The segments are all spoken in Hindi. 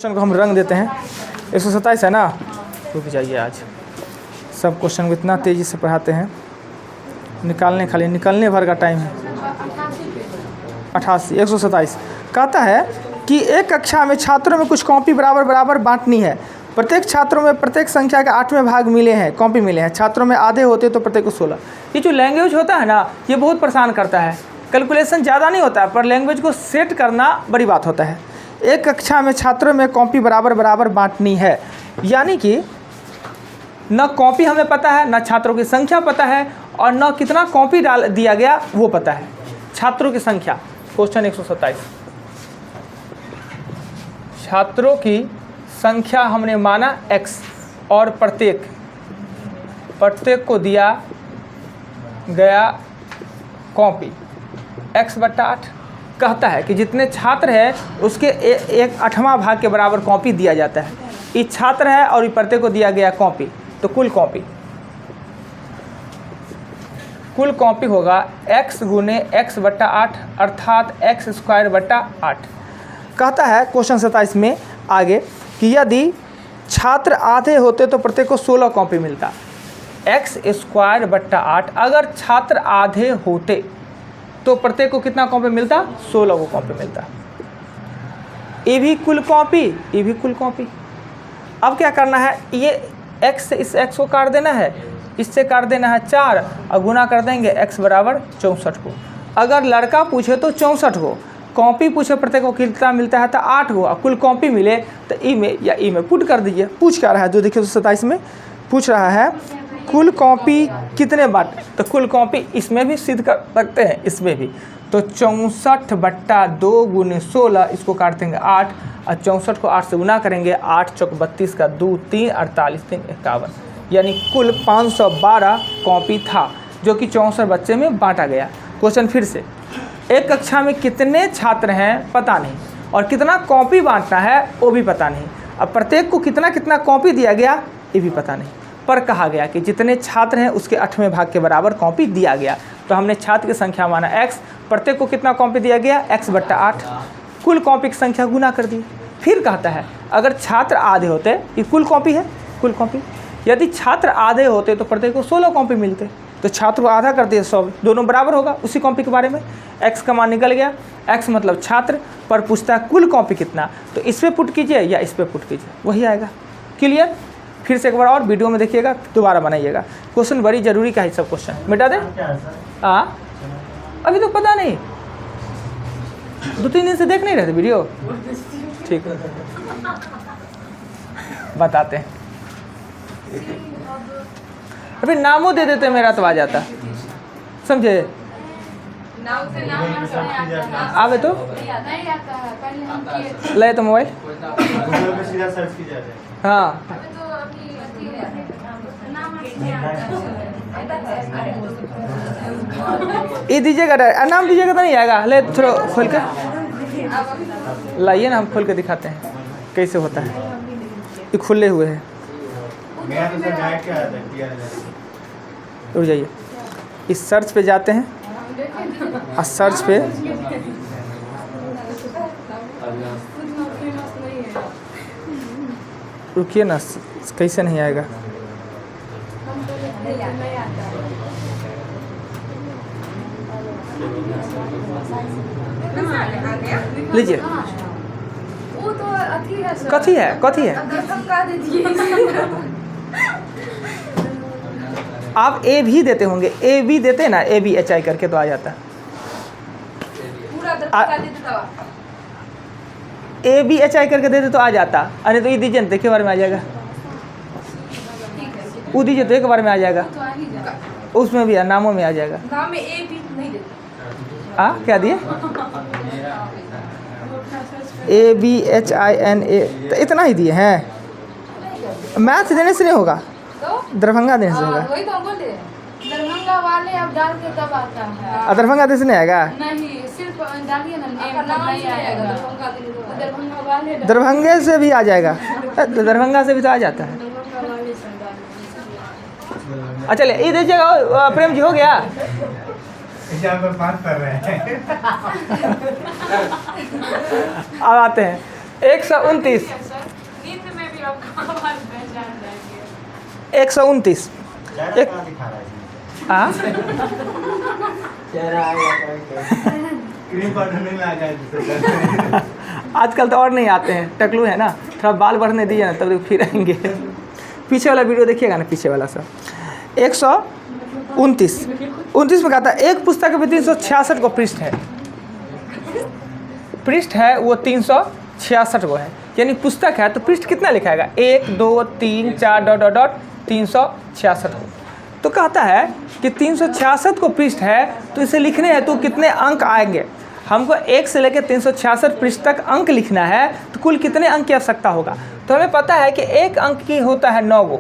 क्वेश्चन को हम रंग देते हैं। 127 है ना, रुक जाइए, आज सब क्वेश्चन को इतना तेज़ी से पढ़ाते हैं, निकालने भर का टाइम है। 88 127 कहता है कि एक कक्षा में छात्रों में कुछ कॉपी बराबर बांटनी है। प्रत्येक छात्रों में प्रत्येक संख्या के 8वें भाग मिले हैं, कॉपी मिले हैं। छात्रों में आधे होते तो प्रत्येक को 16। ये जो लैंग्वेज होता है ना, ये बहुत परेशान करता है। कैलकुलेशन ज़्यादा नहीं होता है, पर लैंग्वेज को सेट करना बड़ी बात होता है। एक कक्षा में छात्रों में कॉपी बराबर बांटनी है, यानी कि न कॉपी हमें पता है, न छात्रों की संख्या पता है, और न कितना कॉपी डाल दिया गया वो पता है। छात्रों की संख्या, क्वेश्चन 127, छात्रों की संख्या हमने माना x, और प्रत्येक को दिया गया कॉपी x/8। कहता है कि जितने छात्र हैं उसके एक 8वां भाग के बराबर कॉपी दिया जाता है। ये छात्र है और ये प्रत्येक को दिया गया कॉपी, तो कुल कॉपी होगा x गुने x/8 अर्थात x²/8। कहता है क्वेश्चन 27 में आगे कि यदि छात्र आधे होते तो प्रत्येक को 16 कॉपी मिलता। x²/8 अगर छात्र आधे होते तो प्रत्येक को कितना कॉपी मिलता? 16 को कॉपी मिलता। ये भी कुल कॉपी। अब क्या करना है, ये x से इस x को काट देना है, इससे काट देना है 4 और गुना कर देंगे x बराबर 64 को। अगर लड़का पूछे तो 64 को, कॉपी पूछे प्रत्येक को कितना मिलता है तो 8 को, और कुल कॉपी मिले तो ई में या ई में पुट कर दीजिए। पूछ क्या रहा है, जो देखिए 27 में पूछ रहा है कुल कॉपी कितने बांटे, तो कुल कॉपी इसमें भी सिद्ध कर सकते हैं, इसमें भी। तो 64/2 गुने 16, इसको काट देंगे 8 और 64 को 8 से गुना करेंगे, 8 चौक 32 का 2 3 48 3 51, यानी कुल 512 कॉपी था, जो कि 64 बच्चे में बांटा गया। क्वेश्चन फिर से, एक कक्षा में कितने छात्र हैं पता नहीं, और कितना कॉपी बांटना है वो भी पता नहीं। अब प्रत्येक को कितना कॉपी दिया गया ये भी पता नहीं, पर कहा गया कि जितने छात्र हैं उसके 8वें भाग के बराबर कॉपी दिया गया। तो हमने छात्र की संख्या माना x, प्रत्येक को कितना कॉपी दिया गया x/8, कुल कॉपी की संख्या गुना कर दी। फिर कहता है अगर छात्र आधे होते, ये कुल कॉपी, यदि छात्र आधे होते तो प्रत्येक को 16 कॉपी मिलते। तो छात्र को आधा कर दिए 100, दोनों बराबर होगा। उसी कॉपी के बारे में x का मान निकल गया, x मतलब छात्र, पर पूछता है कुल कॉपी कितना, तो इस पर पुट कीजिए या इस पर पुट कीजिए, वही आएगा। क्लियर? फिर से एक बार और वीडियो में देखिएगा, दोबारा बनाइएगा। क्वेश्चन बड़ी जरूरी का है, सब क्वेश्चन मिटा दे। हाँ, अभी तो पता नहीं, 2-3 दिन से देख नहीं रहे थे वीडियो। ठीक है, बताते हैं। अभी नामों दे देते मेरा तो आ जाता, समझे? आवे तो ले तो मोबाइल, हाँ ये दीजिएगा, नाम दीजिएगा तो नहीं आएगा। ले थोड़ा खोल के लाइए ना, हम खोल के दिखाते हैं कैसे होता है। ये खुले हुए हैं, रुक जाइए, इस सर्च पे जाते हैं और सर्च पे रुकिए ना, कैसे नहीं आएगा। लीजिए, कथी है आप ए भी देते होंगे, ए भी देते ना, ABHI करके तो आ जाता। ABHI करके देते तो आ जाता। अरे तो ये दीजिए ना, देखिए बार में आ जाएगा। वो दीजिए तो एक बार में आ जाएगा, उसमें भी नामों में आ जाएगा। क्या दिए? ABHINA, तो इतना ही दिए हैं। मैथ देने से नहीं होगा, दरभंगा देने से होगा। दरभंगा वाले अब डाल के तब आता है। दरभंगा देने से नहीं आएगा, नहीं सिर्फ डालिए ना, नहीं आएगा। दरभंगा वाले, दरभंगे से भी आ जाएगा, दरभंगा से भी तो आ जाता है। अच्छा ले, ये दीजिएगा प्रेम जी, हो गया। बात कर रहे हैं। अब आते हैं 129 नींद में भी आपका आवाज पहचान जाएंगे। 129 एक हाँ आजकल तो और नहीं आते हैं, टकलू है ना, थोड़ा बाल बढ़ने दीजिए ना तब फिर आएंगे। पीछे वाला वीडियो देखिएगा ना, पीछे वाला सब। 129 में कहता है एक पुस्तक में 366 को पृष्ठ है, पृष्ठ है वो 366 को है, यानी पुस्तक है तो पृष्ठ कितना लिखाएगा 1 2 3 4 डॉट डॉट डॉट 366 को। तो कहता है कि 366 को पृष्ठ है तो इसे लिखने हैं तो कितने अंक आएंगे। हमको 1 से लेकर 366 पृष्ठ तक अंक लिखना है तो कुल कितने अंक की आवश्यकता होगा। तो हमें पता है कि एक अंक की होता है 9 गो,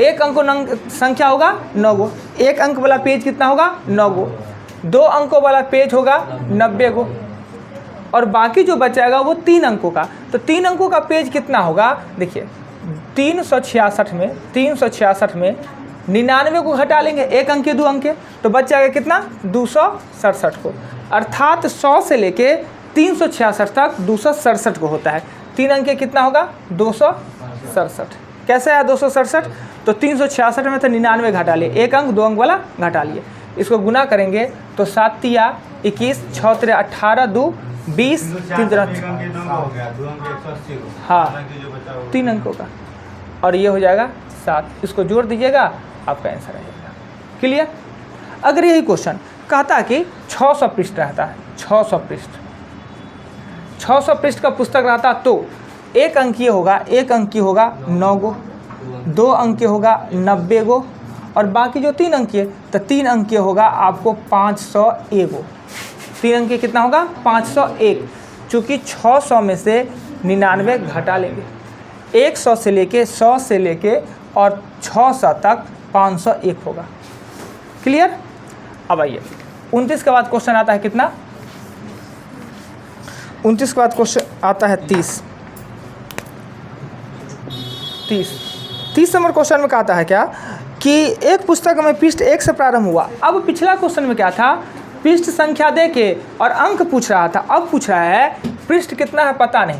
एक अंक संख्या होगा 9 गो, एक अंक वाला पेज कितना होगा 9 गो, 2 अंकों वाला पेज होगा 90 गो, और बाकी जो बचाएगा वो 3 अंकों का। तो 3 अंकों का पेज कितना होगा, देखिए 366 में 99 को घटा लेंगे, एक अंक के 2 अंक के, तो बच जाएगा कितना 267 को। अर्थात 100 से लेके 366 तक 267 को होता है। 3 अंक के कितना होगा 267। कैसे आया 267, तो 366 में तो 99 घटा लिए, एक अंक 2 अंक वाला घटा लिए, इसको गुना करेंगे तो 7 या 21 6 18 2 20 हाँ 3 अंकों का, और ये हो जाएगा 7। इसको जोड़ दीजिएगा आपका आंसर आ जाएगा। क्लियर। अगर यही क्वेश्चन कहता है कि 600 पृष्ठ रहता है, 600 पृष्ठ का पुस्तक रहता तो एक अंकीय होगा 9 गो, 2 अंकीय होगा 90 गो, और बाकी जो 3 अंकीय तो 3 अंकीय होगा आपको 501 गो। 3 अंकीय कितना होगा 501, चूँकि 600 में से 99 घटा लेंगे, 100 से लेके 100 से लेके और 600 तक 501 होगा। क्लियर। अब आइए 29 के बाद क्वेश्चन आता है कितना, 29 के बाद क्वेश्चन आता है 30 नंबर क्वेश्चन में कहता है क्या कि एक पुस्तक में पृष्ठ 1 से प्रारंभ हुआ। अब पिछला क्वेश्चन में क्या था, पृष्ठ संख्या दे के और अंक पूछ रहा था, अब पूछ रहा है पृष्ठ कितना है पता नहीं,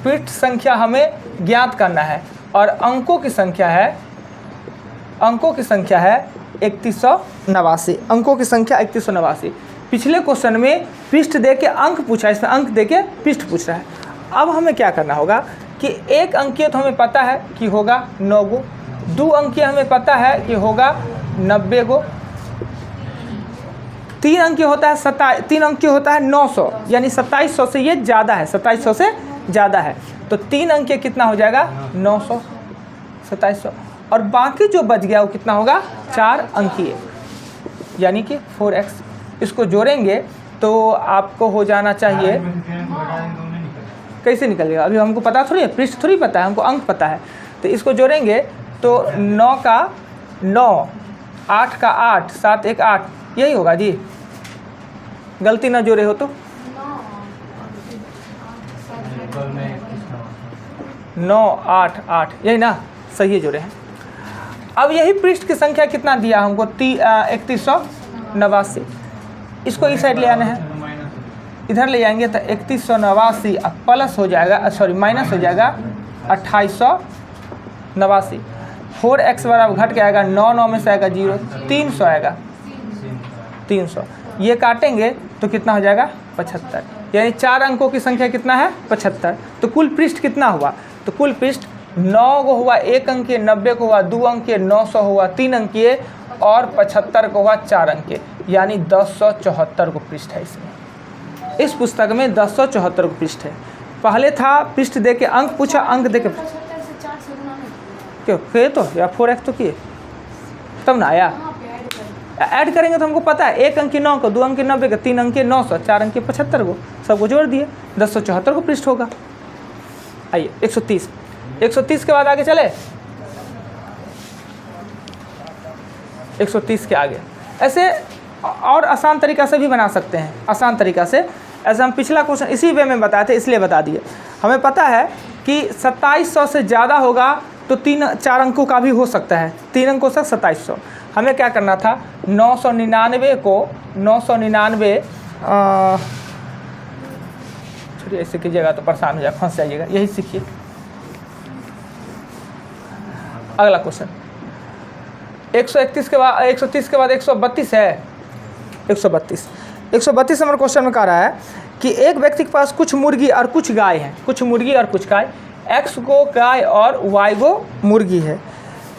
पृष्ठ संख्या हमें ज्ञात करना है, और अंकों की संख्या है 3189, अंकों की संख्या 3189। पिछले क्वेश्चन में पृष्ठ दे के अंक पूछा, इसमें अंक दे के पृष्ठ पूछ रहा है। अब हमें क्या करना होगा कि एक अंकीय तो हमें पता है कि होगा 9 गो, 2 अंकीय हमें पता है कि होगा 90 गो, 3 अंकीय होता है 900, यानी 2700 से ये ज़्यादा है, 2700 से ज़्यादा है, तो 3 अंकीय कितना हो जाएगा 900 2700, और बाकी जो बच गया वो कितना होगा 4 अंकीय, यानी कि 4x। इसको जोड़ेंगे तो आपको हो जाना चाहिए, कैसे निकलेगा अभी हमको पता थोड़ी है, पृष्ठ थोड़ी पता है, हमको अंक पता है। तो इसको जोड़ेंगे तो 9 का 9, 8 का 8, 7 1 8, यही होगा जी, गलती ना जोड़े हो तो 9 8 8, यही ना, सही है जोड़े हैं। अब यही पृष्ठ की संख्या कितना दिया हमको 3189, इसको इस साइड ले आना है, इधर ले जाएंगे तो 3189 प्लस हो जाएगा, सॉरी माइनस हो जाएगा 2889। 4x बराबर घट के आएगा 9 में से आएगा 0, 300 आएगा, 300 ये काटेंगे तो कितना हो जाएगा 75, यानी 4 अंकों की संख्या कितना है 75। तो कुल पृष्ठ कितना हुआ, तो कुल पृष्ठ 9 को हुआ 1 अंकीय, 90 को हुआ 2 अंकीय, 900 हुआ 3 अंकीय, और 75 को हुआ 4 अंकीय, यानी 1074 को पृष्ठ है इसमें। इस पुस्तक में 1074 को पृष्ठ है। पहले था पृष्ठ दे के अंक पूछा, अंक दे के क्यों किए तो, या 4x तो किए तब ना आया, ऐड करेंगे तो हमको पता है 1 अंक 9 को, 2 अंक 90 को, 3 अंक 900, 4 अंक 75 को, सबको जोड़ दिए 1074 को पृष्ठ होगा। आइए 130 के बाद आगे चले, 130 के आगे ऐसे और आसान तरीक़ा से भी बना सकते हैं, आसान तरीक़ा से। ऐसे हम पिछला क्वेश्चन इसी वे में बताए थे, इसलिए बता दिए। हमें पता है कि 2700 से ज़्यादा होगा तो 3-4 अंकों का भी हो सकता है, 3 अंकों से 2700। हमें क्या करना था 999 को 999 छोड़िए, ऐसे कीजिएगा तो परेशान हो जाए, फंस जाइएगा, यही सीखिए। अगला क्वेश्चन 131 के बाद 130 के बाद 132 है। 132 नंबर क्वेश्चन में कह रहा है कि एक व्यक्ति के पास कुछ मुर्गी और कुछ गाय है, कुछ मुर्गी और कुछ गाय, x को गाय और y को मुर्गी है।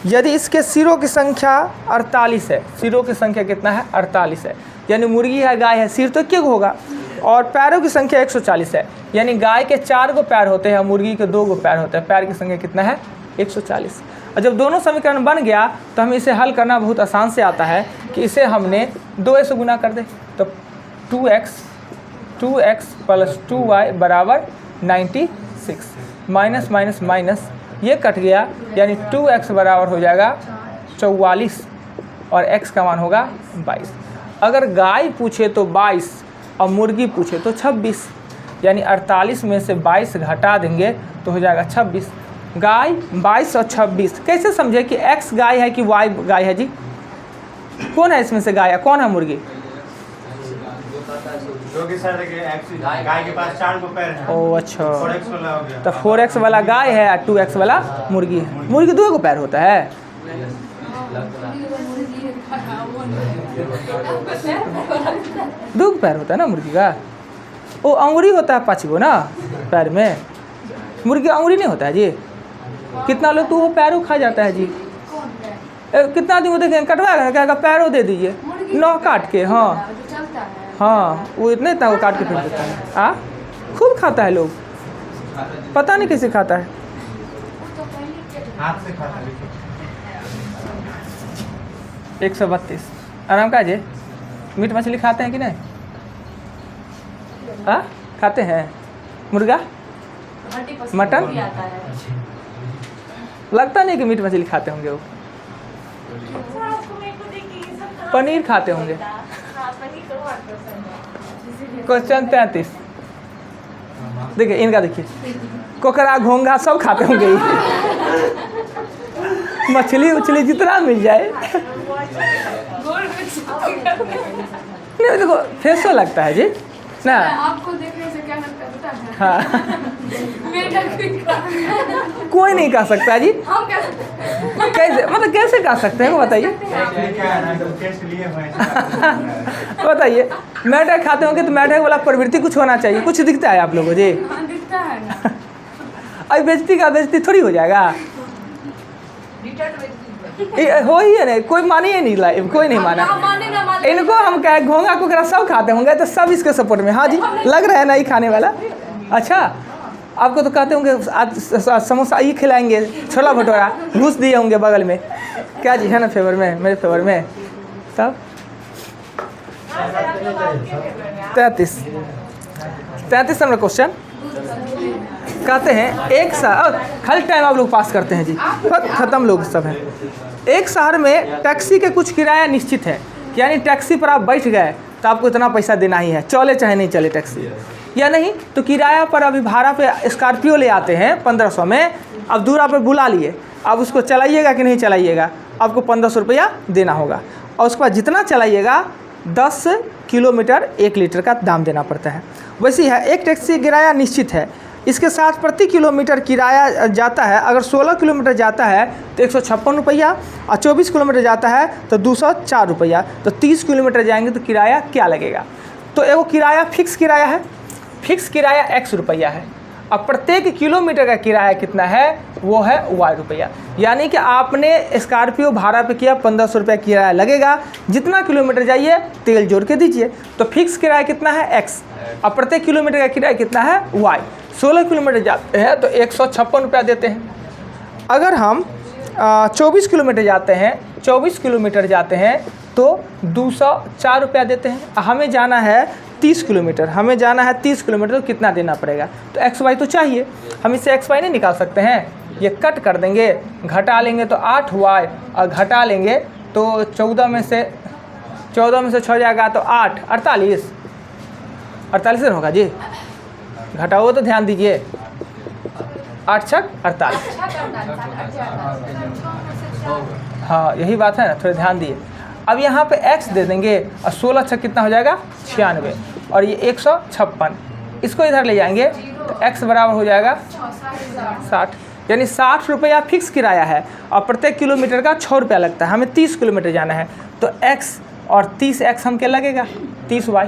यदि इसके सिरों की संख्या 48 है, सिरों की संख्या कितना है 48 है, यानी मुर्गी है गाय है, सिर तो क्या होगा, और पैरों की संख्या 140 है, यानी गाय के 4 गो पैर होते हैं, मुर्गी के 2 गो पैर होते हैं, पैर की संख्या कितना है 140। और जब दोनों समीकरण बन गया तो हमें इसे हल करना बहुत आसान से आता है कि इसे हमने 2a से गुना कर दे, तो 2x प्लस 2y बराबर 96, माइनस माइनस माइनस ये कट गया, यानी 2x बराबर हो जाएगा 44 और x का मान होगा 22। अगर गाय पूछे तो 22 और मुर्गी पूछे तो 26, यानी 48 में से 22 घटा देंगे तो हो जाएगा 26। गाय 22 और 26 कैसे समझे कि x गाय है कि y गाय है जी? कौन है इसमें से गाय है, कौन है मुर्गी? गाय के पास 4 गो पैर हैं। ओ अच्छा, 4x वाला हो गया। तो 4x वाला गाय है और 2x वाला मुर्गी है। मुर्गी 2 गो पैर होता है, 2 पैर होता है ना मुर्गी का। वो अंगुरी होता है 5 गो ना पैर में, मुर्गी अंगुरी नहीं होता है जी। कितना लोग तो वो पैरों खा जाता है जी। कितना आदमी को देखें कटवा कहेगा पैरों दे दीजिए, नौ काट के। हाँ हाँ, वो इतना वो काट के फेंक देता है। हाँ, खूब खाता है लोग, पता नहीं कैसे खाता है। हाथ से खाता है। 132 आराम का जे मीट मछली खाते हैं कि नहीं? हाँ खाते हैं। मुर्गा मटन लगता नहीं कि मीट मछली खाते होंगे। वो पनीर खाते होंगे। क्वेश्चन 33 देखिए, इनका देखिए, कोकरा घोंघा सब खाते होंगे। मछली उछली जितना मिल जाए। नहीं देखो फेसो लगता है जी ना, आपको देखने से क्या लगता है पता है? हाँ मेढक कोई नहीं खा सकता है जी। हम क्या सकते हैं? कैसे मतलब कैसे खा सकते हैं वो बताइए। क्या है ना, टेस्ट लिए हुए हैं। बताइए, मेढक खाते होंगे तो मेढक वाला प्रवृत्ति कुछ होना चाहिए, कुछ दिखता है आप लोगों को जी? हाँ, दिखता है ना। अभी बेइज्जती का बेइज्जती थोड़ी हो जाएगा। हो ही है नहीं, कोई माने ही नहीं, लाइव कोई नहीं माना। माने ना माने इनको हम कहे घोंघा कोकरा सब खाते होंगे तो सब इसके सपोर्ट में। हाँ जी, लग रहा है ना ही खाने वाला। अच्छा, आपको तो कहते होंगे आज समोसा ही खिलाएंगे, छोला भटूरा घूस दिए होंगे बगल में। क्या जी है ना फेवर में, मेरे फेवर में। तब 33 नंबर क्वेश्चन कहते हैं एक शहर, खाली टाइम आप लोग पास करते हैं जी, खत्म लोग सब हैं। एक शहर में टैक्सी के कुछ किराया निश्चित है, यानी टैक्सी पर आप बैठ गए तो आपको इतना पैसा देना ही है, चले चाहे नहीं चले टैक्सी, या नहीं तो किराया पर अभी भाड़ा पे स्कॉर्पियो ले आते हैं 1500 में, अब दूर आप बुला लिए, अब उसको चलाइएगा कि नहीं चलाइएगा, आपको 1500 रुपया देना होगा, और उसके बाद जितना चलाइएगा 10 किलोमीटर 1 लीटर का दाम देना पड़ता है। वैसे है एक टैक्सी किराया निश्चित है, इसके साथ प्रति किलोमीटर किराया जाता है। अगर 16 किलोमीटर जाता है तो 156 रुपया, और 24 किलोमीटर जाता है तो 204 रुपया। तो 30 किलोमीटर जाएंगे तो किराया क्या लगेगा? तो एगो किराया फिक्स किराया है, फिक्स किराया x रुपया है, अब प्रत्येक किलोमीटर का किराया कितना है वो है y रुपया। यानी कि आपने स्कॉर्पियो भाड़ा पे किया 1500 रुपया किराया लगेगा, जितना किलोमीटर जाइए तेल जोड़ के दीजिए, तो फिक्स किराया कितना है x, अब प्रत्येक किलोमीटर का किराया कितना है y। 16 किलोमीटर जाते हैं तो 156 रुपया देते हैं। अगर हम 24 किलोमीटर जाते हैं, 24 किलोमीटर जाते हैं तो 204 रुपया देते हैं। हमें जाना है 30 किलोमीटर, हमें जाना है 30 किलोमीटर, तो कितना देना पड़ेगा? तो एक्स वाई तो चाहिए, हम इससे एक्स वाई नहीं निकाल सकते हैं, ये कट कर देंगे, घटा लेंगे तो 8 वाई, और घटा लेंगे तो 14 में से 6 जाएगा तो 8, 48 दिन होगा जी, घटाओ तो ध्यान दीजिए, 8 छक 48। हाँ यही बात है ना, थोड़ा ध्यान दिए। अब यहाँ पे x दे देंगे और 16 छक कितना हो जाएगा 96, और ये 156, इसको इधर ले जाएंगे तो x बराबर हो जाएगा 60, यानी 60 रुपया फिक्स किराया है और प्रत्येक किलोमीटर का 6 रुपया लगता है। हमें 30 किलोमीटर जाना है तो x और 30x हम क्या लगेगा 30y,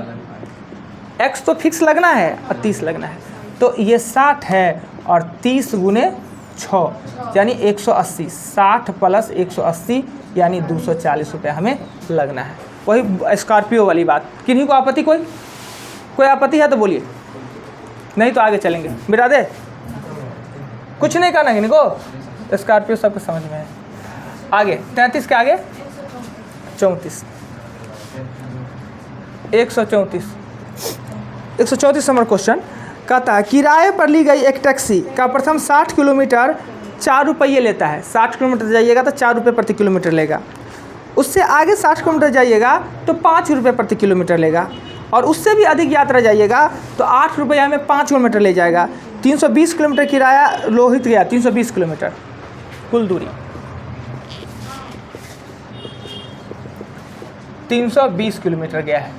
x तो फिक्स लगना है और 30 लगना है, तो ये 60 है और 30 गुने 6 यानी 180, 60 प्लस 180 यानी 240 रुपया हमें लगना है। वही स्कॉर्पियो वाली बात। किन्हीं को आपत्ति, कोई आपत्ति है तो बोलिए, नहीं तो आगे चलेंगे। मिटा दे, कुछ नहीं करना किन्हीं को, स्कॉर्पियो सबको समझ में है। आगे 33 के आगे 34, 134 नंबर क्वेश्चन कहता है किराए पर ली गई एक टैक्सी का प्रथम 60 किलोमीटर 4 रुपये लेता है। 60 किलोमीटर जाइएगा तो 4 रुपये प्रति किलोमीटर लेगा। उससे आगे 60 किलोमीटर जाइएगा तो 5 रुपये प्रति किलोमीटर लेगा, और उससे भी अधिक यात्रा जाइएगा तो 8 रुपया में 5 किलोमीटर ले जाएगा। 320 किलोमीटर किराया रोहित गया, 320 किलोमीटर कुल दूरी 320 किलोमीटर गया है।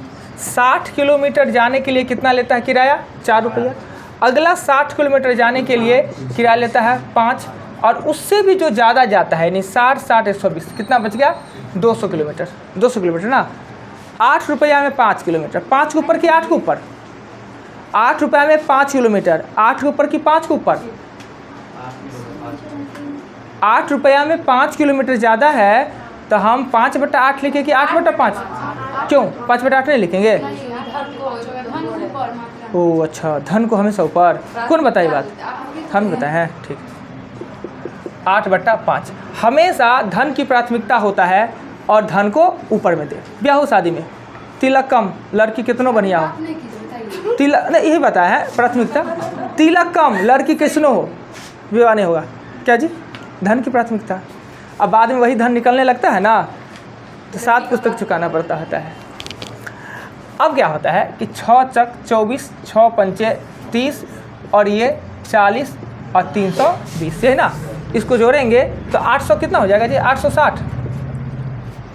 60 किलोमीटर जाने के लिए कितना लेता है किराया 4 रुपया। अगला 60 किलोमीटर जाने के लिए किराया लेता है 5, और उससे भी जो ज़्यादा जाता है यानी 60 60 120 कितना बच गया 200 किलोमीटर। 200 किलोमीटर ना, 8 रुपया में 5 किलोमीटर, 5 के ऊपर कि 8 के ऊपर, 8 रुपया में 5 किलोमीटर, 8 के ऊपर कि 5 के ऊपर, 8 रुपया में 5 किलोमीटर ज़्यादा है तो हम 5/8 लिखें कि 8/5, क्यों 5/8 नहीं लिखेंगे? ओह अच्छा, धन को हमेशा ऊपर, कौन बताई बात, हम बताए हैं, ठीक। 8/5 हमेशा धन की प्राथमिकता होता है और धन को ऊपर में दे। ब्याह हो शादी में तिलक कम, लड़की कितनों बढ़िया हो, तिलक नहीं यही बताया है प्राथमिकता, तिलक कम लड़की किसनो हो विवाह नहीं होगा, क्या जी धन की प्राथमिकता। अब बाद में वही धन निकलने लगता है ना तो 7 पुस्तक चुकाना पड़ता होता है। अब क्या होता है कि 6 चक 24, 6 पंचे 30 और ये 40 और 320 है ना, इसको जोड़ेंगे तो 800 कितना हो जाएगा जी 860।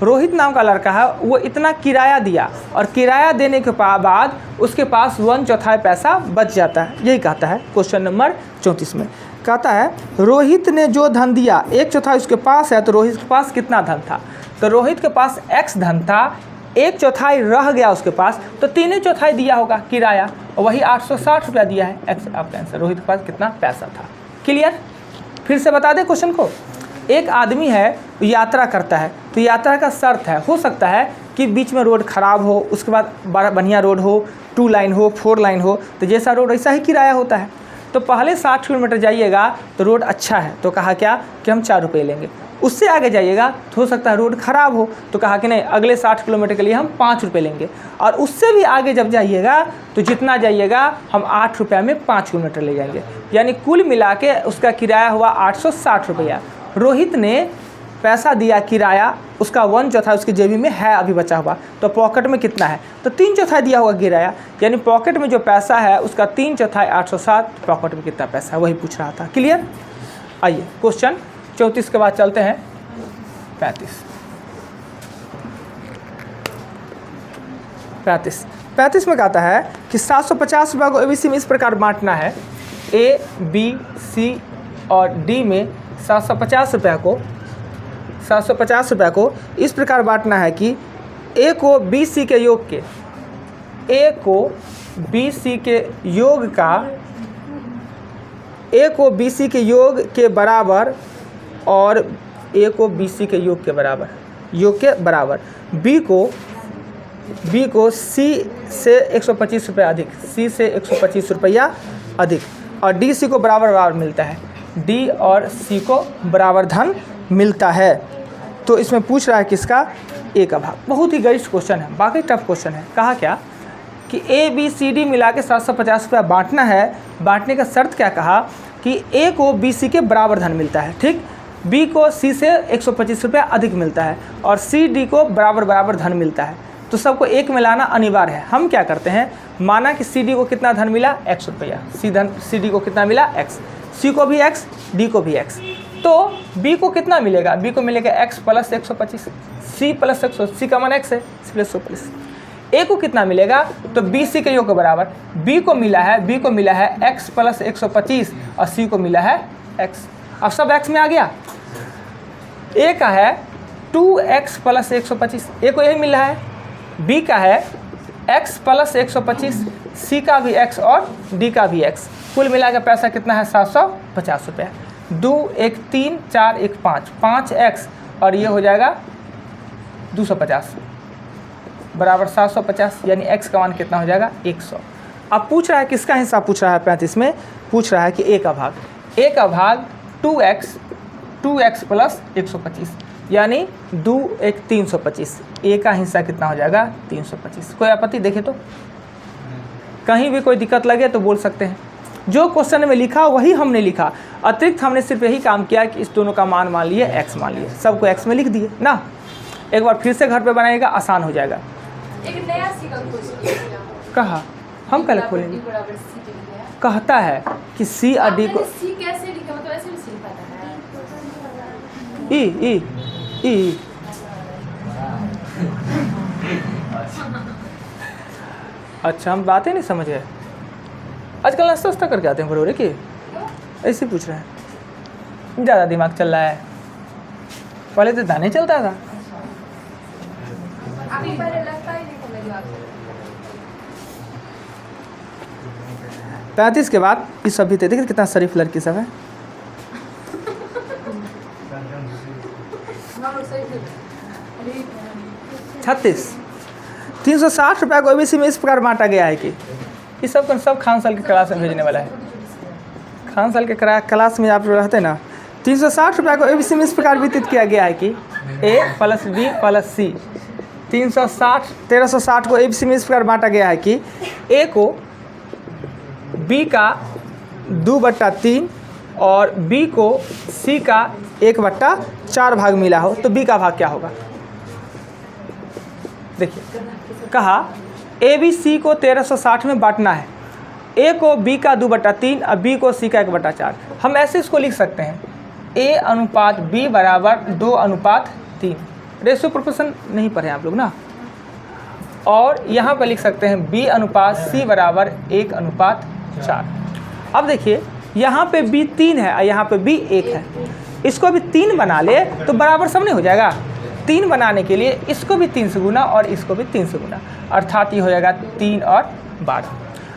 रोहित नाम का लड़का है, वो इतना किराया दिया और किराया देने के बाद उसके पास 1/4 पैसा बच जाता है। यही कहता है क्वेश्चन नंबर 34 में। कहता है रोहित ने जो धन दिया 1/4 उसके पास है, तो रोहित के पास कितना धन था? तो रोहित के पास x धन था, 1/4 रह गया उसके पास, तो 3/4 दिया होगा किराया, और वही 860 रुपया दिया है। x आपका आंसर, रोहित के पास कितना पैसा था। क्लियर? फिर से बता दें क्वेश्चन को। एक आदमी है यात्रा करता है, तो यात्रा का शर्त है, हो सकता है कि बीच में रोड ख़राब हो, उसके बाद बड़ा बढ़िया रोड हो, 2 लाइन हो, 4 लाइन हो, तो जैसा रोड वैसा ही किराया होता है। तो पहले 60 किलोमीटर जाइएगा तो रोड अच्छा है, तो कहा क्या कि हम 4 रुपये लेंगे। उससे आगे जाइएगा तो हो सकता है रोड ख़राब हो, तो कहा कि नहीं अगले 60 किलोमीटर के लिए हम 5 रुपये लेंगे। और उससे भी आगे जब जाइएगा तो जितना जाइएगा हम 8 रुपया में 5 किलोमीटर ले जाएंगे, यानी कुल मिला के उसका किराया हुआ 860 रुपया। रोहित ने पैसा दिया किराया, उसका 1/4 उसकी जेबी में है अभी बचा हुआ, तो पॉकेट में कितना है तो 3/4 दिया हुआ किराया, यानी पॉकेट में जो पैसा है उसका 3/4 860, पॉकेट में कितना पैसा है वही पूछ रहा था। क्लियर? आइए क्वेश्चन 34 के बाद चलते हैं 35 में कहता है कि 750 रुपये को ABC में इस प्रकार बांटना है। A, B, C और D में 750 रुपये को इस प्रकार बांटना है कि A को BC के योग के, A को BC के योग के बराबर और A को BC के योग के बराबर, B को C से 125 रुपया अधिक, C से 125 रुपया अधिक, और DC को बराबर मिलता है, D और C को बराबर धन मिलता है। तो इसमें पूछ रहा है किसका? A का भाग। बहुत ही गरिष्ठ क्वेश्चन है, बाकी टफ क्वेश्चन है। कहा क्या कि A B C D मिला के 750 रुपया बांटना है। बांटने का शर्त क्या कहा कि A को BC के बराबर धन मिलता है, ठीक, B को C से 125 रुपया अधिक मिलता है, और C D को बराबर धन मिलता है। तो सबको एक में लाना अनिवार्य है। हम क्या करते हैं, माना कि CD को कितना धन मिला x रुपया, CD को कितना मिला x, C को भी x, D को भी x, तो B को कितना मिलेगा, B को मिलेगा x plus 125, C plus 100, C का मान x है, प्लस 125, ए को कितना मिलेगा, तो बी सी के योग के बराबर। बी को मिला है x प्लस 125 और सी को मिला है x। अब सब x में आ गया। ए का है 2x प्लस 125, ए को यही मिल रहा है। बी का है x प्लस 125, सी का भी x और डी का भी x। कुल मिला के पैसा कितना है 750 रुपया। 2 1 3 4 1 5, 5x और ये हो जाएगा 250 बराबर 750, यानी x का मान कितना हो जाएगा 100। अब पूछ रहा है किसका हिस्सा पूछ रहा है 35 में, पूछ रहा है कि a का भाग 2x प्लस 125 यानी 2 1 325। a का हिस्सा कितना हो जाएगा 325। कोई आपत्ति देखे तो, कहीं भी कोई दिक्कत लगे तो बोल सकते हैं। जो क्वेश्चन में लिखा वही हमने लिखा, अतिरिक्त हमने सिर्फ यही काम किया कि इस दोनों का मान लिए x मान लिए, सबको x में लिख दिए ना। एक बार फिर से घर पे बनाएगा, आसान हो जाएगा। एक नया सी का क्वेश्चन कहा हम कल खोलेंगे, कहता है कि सी और डी को सी कैसे लिखा, मतलब ऐसे भी सी लिखा है ई अच्छा, हम बातें नहीं समझ गए। आजकल नाश्ता वास्ता करके आते हैं बरोरे कि ऐसे पूछ रहे हैं, ज़्यादा दिमाग चल रहा है। पहले तो दाने चलता था। अभी पहले लगता ही नहीं था मेरी बात। 35 के बाद ये सब भी देखिए कितना शरीफ लड़की सब है। 36 360 रुपया को ओबीसी में इस प्रकार बांटा गया है कि ये सब खान साल के क्लास में भेजने वाला है। खान साल के क्लास में आप लोग रहते हैं ना। 360 रुपया को ओबीसी में इस प्रकार वितरित किया गया है कि a प्लस बी प्लस सी। 1360 को ओबीसी में इस प्रकार बांटा गया है कि a को b का 2/3 और b को c का 1/4 भाग मिला हो, तो b का भाग क्या होगा। देखिए कहा ए बी सी को 1360 में बांटना है, ए को बी का 2/3 और बी को सी का 1/4। हम ऐसे इसको लिख सकते हैं a अनुपात b बराबर 2:3। रेशो प्रोपोर्शन नहीं पढ़े आप लोग ना। और यहाँ पर लिख सकते हैं b अनुपात c बराबर 1:4। अब देखिए यहाँ पे b 3 है और यहाँ पे b 1 है। इसको भी 3 बना ले तो बराबर सब नहीं हो जाएगा। 3 बनाने के लिए इसको भी 3 से गुना और इसको भी 3 से गुना, अर्थात ये हो जाएगा 3 और 12।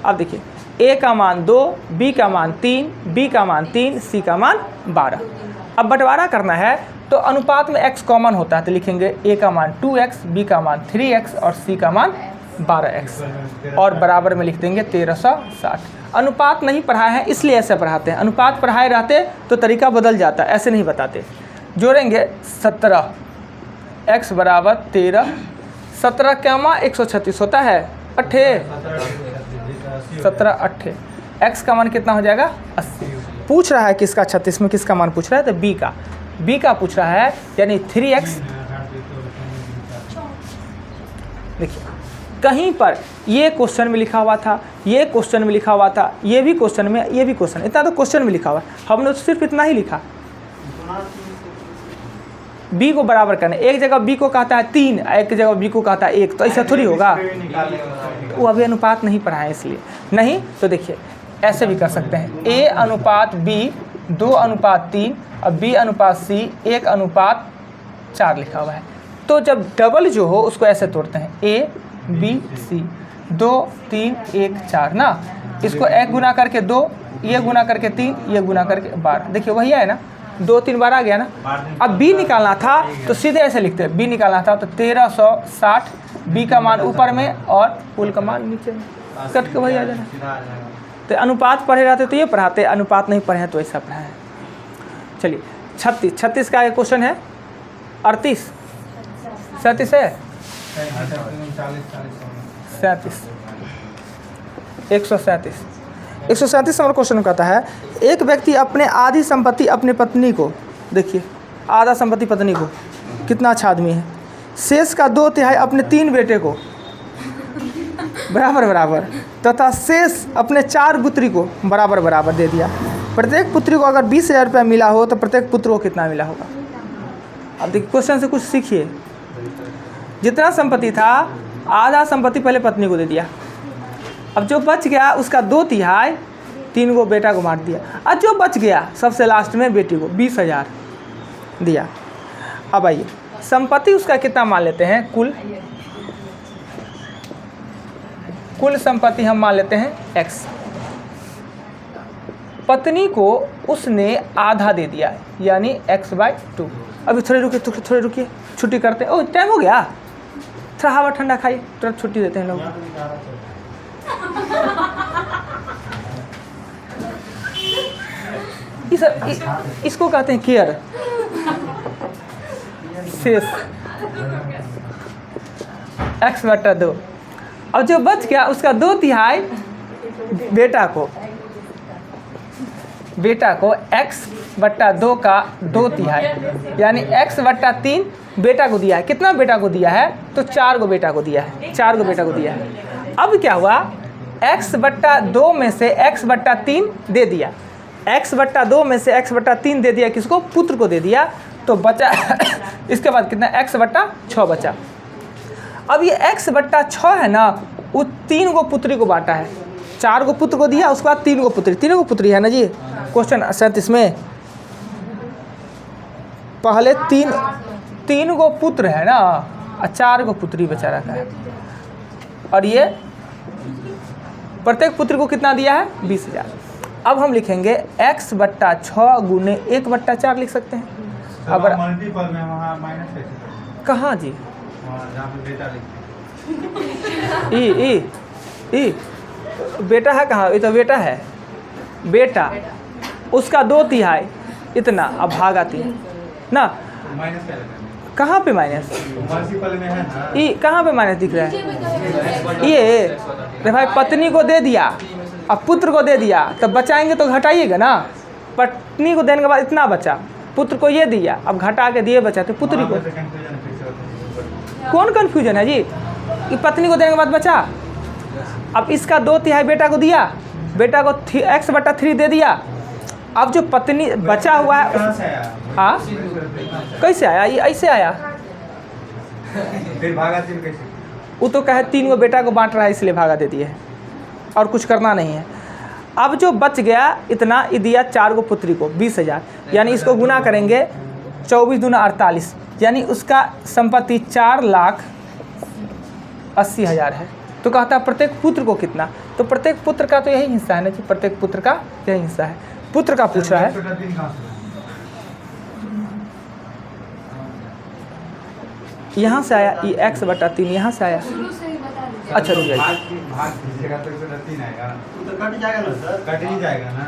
अब देखिए a का मान 2, b का मान 3, b का मान 3, c का मान 12। अब बंटवारा करना है तो अनुपात में x कॉमन होता है, तो लिखेंगे a का मान 2x, b का मान 3x और c का मान 12x और बराबर में लिख देंगे 1360। अनुपात नहीं पढ़ाए हैं इसलिए ऐसे पढ़ाते हैं। अनुपात पढ़ाए रहते तो तरीका बदल जाता, ऐसे नहीं बताते। जोड़ेंगे 17, x बराबर 13, 17 क्या मा 136 होता है 8, 17 8, x का मान कितना हो जाएगा 80। पूछ रहा है किसका 36 में किसका मान पूछ रहा है, तो b का पूछ रहा है, यानी 3x। देखिए कहीं पर ये क्वेश्चन में लिखा हुआ था, ये क्वेश्चन में लिखा हुआ था, ये भी क्वेश्चन में, ये भी क्वेश्चन, इतना तो क्वेश्चन में लिखा हुआ है। हमने तो सिर्फ इतना ही लिखा, b को बराबर करना। एक जगह b को कहता है 3, एक जगह b को कहता है 1, तो ऐसा थोड़ी होगा। वो अभी अनुपात नहीं पढ़ा है इसलिए नहीं। तो देखिए ऐसे भी कर सकते हैं, a अनुपात b 2:3 और b अनुपात c 1:4 लिखा हुआ है। तो जब डबल जो हो उसको ऐसे तोड़ते हैं, a b c 2 3 1 4 ना। इसको 1 गुना करके 2, ये गुना करके 3, ये गुना करके 12। देखिए वही है ना, 2 3 बार आ गया ना। अब b निकालना था तो सीधे ऐसे लिखते हैं, b निकालना था तो 1360, b का मान ऊपर में और कुल का मान नीचे में, कट के वही आ जाना। तो अनुपात पढ़े रहते तो ये पढ़ाते, अनुपात नहीं पढ़े हैं तो ऐसा पढ़ा है। चलिए 36 का एक क्वेश्चन है। 38 37 है 37 137 नंबर क्वेश्चन कहता है, एक व्यक्ति अपने आधी संपत्ति अपनी पत्नी को, देखिए आधा संपत्ति पत्नी को, कितना अच्छा आदमी है, शेष का 2/3 अपने 3 बेटे को बराबर बराबर तथा शेष अपने 4 पुत्री को बराबर बराबर दे दिया। प्रत्येक पुत्री को अगर 20,000 रुपया मिला हो तो प्रत्येक पुत्र को कितना मिला होगा। अब देखिए क्वेश्चन से कुछ सीखिए। जितना संपत्ति था आधा संपत्ति पहले पत्नी को दे दिया। अब जो बच गया उसका 2/3 3 को बेटा को बांट दिया, और जो बच गया सबसे लास्ट में बेटी को 20,000 दिया। अब आइए संपत्ति उसका कितना मान लेते हैं, कुल संपत्ति हम मान लेते हैं x। पत्नी को उसने आधा दे दिया यानी x/2। अभी थोड़े रुकिए छुट्टी करते हैं। ओह टाइम हो गया, थोड़ा हवा ठंडा खाइए, तुरंत छुट्टी देते हैं लोग। इसको कहते हैं केयर। शेष x/2। और जो बच गया उसका 2/3 बेटा को x/2 का 2/3 यानी x/3 बेटा को दिया है। कितना बेटा को दिया है, तो 4 को बेटा को दिया है, 4 को बेटा को दिया है। अब क्या हुआ, x/2 में से x/3 दे दिया, x/2 में से x/3 दे दिया, किसको, पुत्र को दे दिया, तो बचा इसके बाद कितना, x/6 बचा। अब ये x/6 है ना, वो 3 को पुत्री को बांटा है, 4 को पुत्र को दिया, उसके बाद 3 को पुत्री, 3 को पुत्री है ना जी। क्वेश्चन 37 में पहले 3 को पुत्र है ना, और 4 को पुत्री बचा रखा है। और ये प्रत्येक पुत्र को कितना दिया है, 20,000। अब हम लिखेंगे x/6 गुने 1/4 लिख सकते हैं। अब मल्टीपल में वहाँ माइनस कैसे, कहाँ जी, जहाँ पे बेटा लिखते ई बेटा है कहाँ, ये तो बेटा है, बेटा उसका 2/3 इतना, अब भागा 3 ना, माइनस क्या लगाएंगे, कहाँ पे माइनस, मल्टीपल में है ना, ई कहाँ पे माइनस दिख रहा है, ये रे भाई पत्नी को दे दिया अब पुत्र को दे दिया, तब बचाएंगे तो घटाइएगा ना। पत्नी को देने के बाद इतना बचा, पुत्र को ये दिया, अब घटा के दिए बचा, तो पुत्री को कौन कन्फ्यूजन है जी, ये पत्नी को देने के बाद बचा। अब इसका 2/3 बेटा को दिया, बेटा को x/3 दे दिया। अब जो पत्नी बचा हुआ है, हाँ कैसे आया, ये ऐसे आया, फिर भागा 3 कैसे, वो तो कहे 3 को बेटा को बांट रहा है इसलिए भागा दे दिए है, और कुछ करना नहीं है। अब जो बच गया इतना, ये दिया 4 को पुत्री को 20,000, यानी इसको गुना करेंगे 24 दूना 48, यानी उसका संपत्ति 4,80,000 है। तो कहता है प्रत्येक पुत्र को कितना, तो प्रत्येक पुत्र का तो यही हिस्सा है ना जी, प्रत्येक पुत्र का यही हिस्सा है, पुत्र का पूछ रहा है। यहाँ से आया ये x/3, यहाँ से आया, शुरू से ही बता दीजिए। अच्छा रुक जाइए, भाग दीजिएगा तो 103 आएगा, तो कट जाएगा ना सर, कट ही जाएगा ना,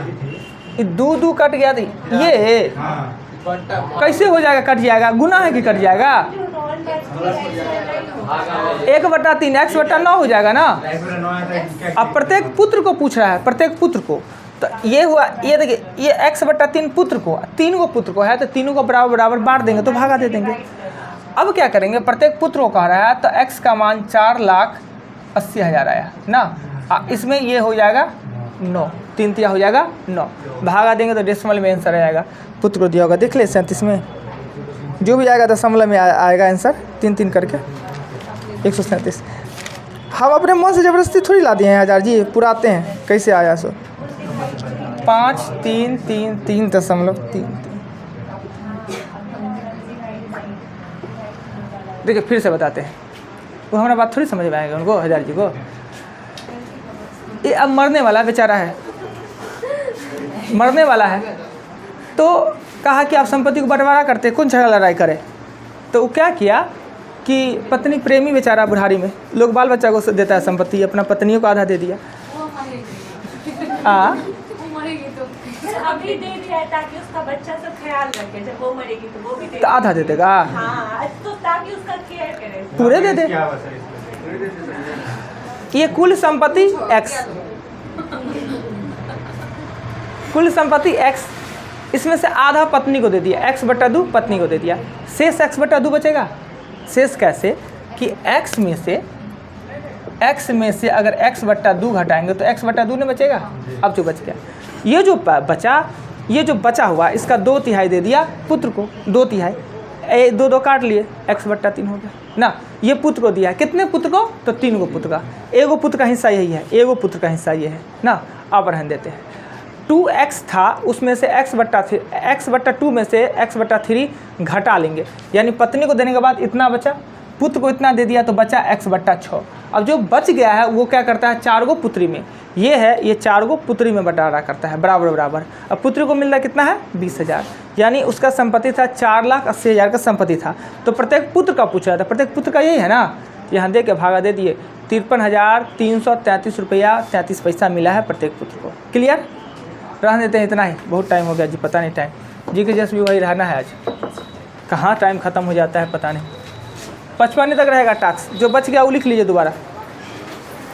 ये 2 कट गया थी, ये हाँ कैसे हो जाएगा, कट जाएगा, गुना है कि कट जाएगा, 1/3 x/9 हो जाएगा ना। अब प्रत्येक पुत्र को पूछ रहा है, प्रत्येक पुत्र को, तो ये हुआ, ये देखिए ये x/3 पुत्र को, 3 को पुत्र को है, तो तीनों को बराबर बराबर बांट देंगे तो भागा दे देंगे। अब क्या करेंगे, प्रत्येक पुत्र को कह रहा है, तो x का मान 4,80,000 आया ना, इसमें ये हो जाएगा 9, 3 हो जाएगा 9, भागा देंगे तो डेसिमल में आंसर आएगा, पुत्र को दिया होगा, देख ले 37 में जो भी आएगा दशमलव में आएगा आंसर, 3 करके 137। हम अपने मन से ज़बरदस्ती थोड़ी ला दिए हैं हजार जी, पुराते हैं कैसे आया सो, 5,3,3,3.3। देखिए फिर से बताते हैं, वो हमारा बात थोड़ी समझ में आएगा उनको, हजार जी को। ये अब मरने वाला बेचारा है, मरने वाला है, तो कहा कि आप संपत्ति को बंटवारा करते, कौन झगड़ा लड़ाई करे, तो वो क्या किया कि पत्नी प्रेमी बेचारा बुढ़ारी में, लोग बाल बच्चा को देता है संपत्ति, अपना पत्नियों को आधा दे दिया। वो मरेगी, हाँ वो मरेगी तो अभी दे दिया है ताकि उसका बच्चा सब ख्याल रखे, जब वो मरेगी तो वो भी दे तो आधा दे देगा, हाँ, तो ताकि उसका केयर करे। पूरे दे दे। क्या हुआ सर इसमें? ये कुल संपत्ति x, कुल संपत्ति x, इसमें से आधा पत्नी को दे दिया, x/2 पत्नी को दे दिया, शेष x/2 बचेगा। शेष कैसे कि x में से अगर x/2 घटाएंगे तो x/2 नहीं बचेगा। अब जो बच गया, ये जो बचा, ये जो बचा हुआ इसका 2/3 दे दिया पुत्र को, 2/3 2 काट लिए, x/3 हो गया ना। ये पुत्र को दिया है, कितने पुत्र को? तो 3 गो पुत्र का। एगो पुत्र का हिस्सा यही है, एगो पुत्र का हिस्सा ये है ना। अब रहने देते हैं। 2x था, उसमें से x/2 में से x/3 घटा लेंगे, यानी पत्नी को देने के बाद इतना बचा, पुत्र को इतना दे दिया तो बचा x/6। अब जो बच गया है वो क्या करता है, 4 गो पुत्री में, ये है, ये 4 गो पुत्री में बंटारा करता है बराबर बराबर। अब पुत्री को मिल रहा कितना है, 20,000, यानी उसका संपत्ति था 4,80,000 का संपत्ति था। तो प्रत्येक पुत्र का पूछा था, प्रत्येक पुत्र का यही है ना, यहाँ दे के भागा दे दिए, 53,333 रुपया 33 पैसा मिला है प्रत्येक पुत्र को। क्लियर? रहने देते हैं, इतना ही, बहुत टाइम हो गया जी, पता नहीं टाइम जी के जैसे भी वही रहना है आज, कहाँ टाइम ख़त्म हो जाता है पता नहीं। 55 तक रहेगा टास्क, जो बच गया वो लिख लीजिए दोबारा।